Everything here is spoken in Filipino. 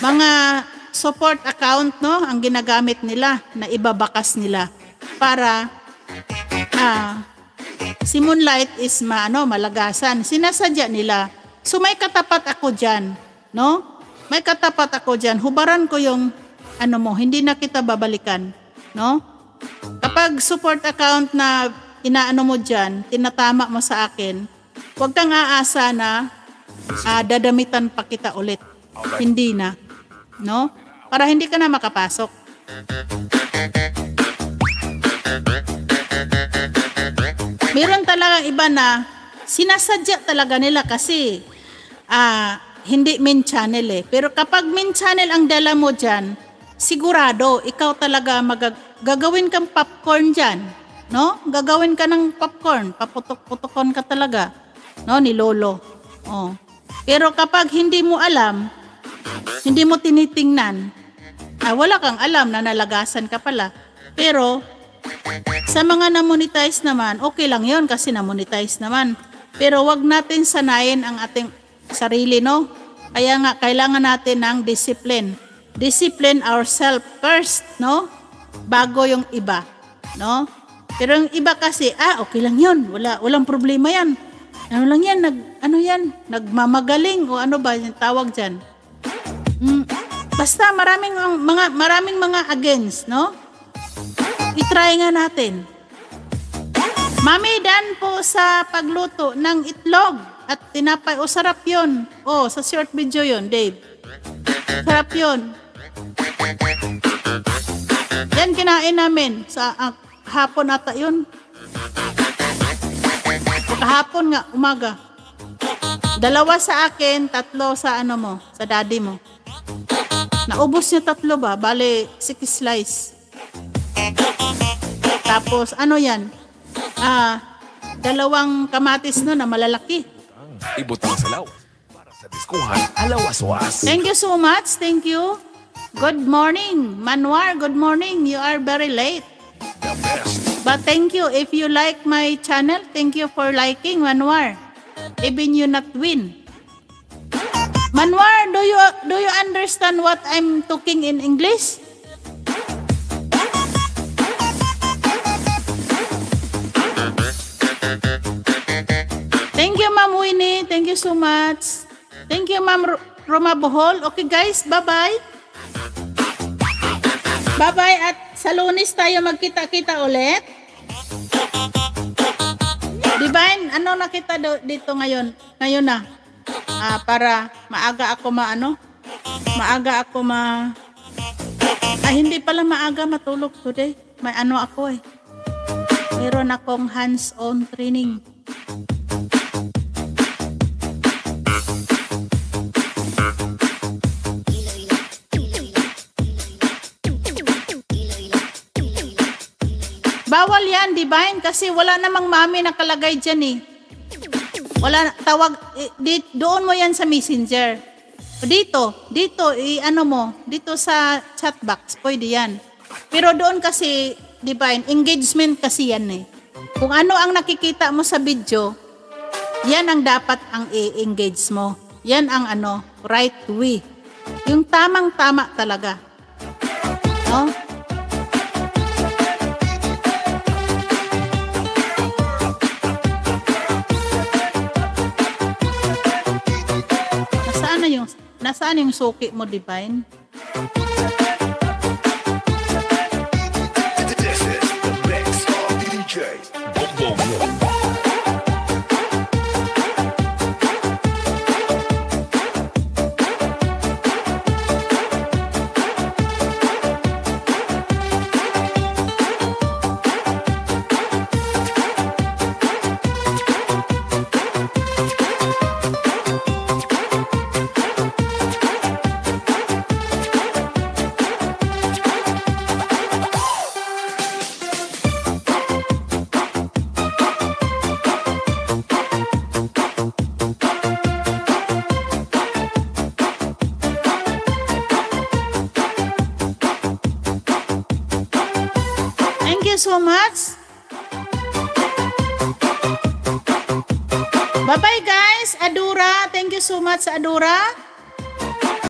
mga support account, no, ang ginagamit nila na ibabakas nila para si Moonlight is malagasan. Sinasadya nila. So may katapat ako diyan, no? May katapat ako diyan. Hubaran ko yung hindi na kita babalikan, no? Kapag support account na inaano mo diyan, tinatama mo sa akin, huwag kang aasa na dadamitan pa kita ulit. Hindi na, no? Para hindi ka na makapasok. Meron talagang iba na sinasadya talaga nila kasi hindi main channel eh. Pero kapag main channel ang dala mo dyan, sigurado ikaw talaga gagawin kang popcorn dyan, no? Gagawin ka ng popcorn, paputok-putokon ka talaga, no, ni Lolo. Oh. Pero kapag hindi mo alam, hindi mo tinitingnan, wala kang alam na nalagasan ka pala. Pero sa mga na-monetize naman, okay lang yon kasi na-monetize naman. Pero wag natin sanayin ang ating sarili, no? Kaya nga, kailangan natin ng discipline. Discipline ourselves first, no? Bago yung iba, no? Pero yung iba kasi, okay lang yon, walang problema yan. Ano lang yan, nagmamagaling o ano ba yung tawag dyan? Basta maraming mga against, no? I-try nga natin. Mami, dan po sa pagluto ng itlog at tinapay. Sarap yun. Sa short video yun, Dave. Sarap yun. Yan kinain namin sa hapon ata yun. Kahapon nga, umaga. 2 sa akin, 3 sa sa daddy mo. Naubos niya 3 ba? Bale, 6 slice. Tapos, yan? 2 kamatis na malalaki. Ibutang salaw. Para sa diskuhan, alawas-was. Thank you so much. Thank you. Good morning. Manwar, good morning. You are very late. The best. But thank you. If you like my channel, thank you for liking, Manwar. Even you not win. Manwar, do you understand what I'm talking in English? Thank you, Ma'am Winnie. Thank you so much. Thank you, Ma'am Roma Bohol. Okay, guys. Bye-bye. Bye-bye. At sa Lunes tayo magkita-kita ulit. Divine, nakita dito ngayon? Ngayon na. Para maaga ako hindi pala maaga matulog today. May ako eh. Mayroon akong hands-on training. Bawal yan, Divine, kasi wala namang mami nakalagay dyan eh. Wala, tawag, doon mo yan sa messenger. Dito, dito sa chat box, pwede yan. Pero doon kasi, Divine, engagement kasi yan eh. Kung ano ang nakikita mo sa video, yan ang dapat ang i-engage mo. Yan ang right way. Yung tamang-tama talaga. No? Nasaan yung suki mo, Divine? This is the mix of DJ Bongo. So much. Bye-bye guys. Adura. Thank you so much, Adura.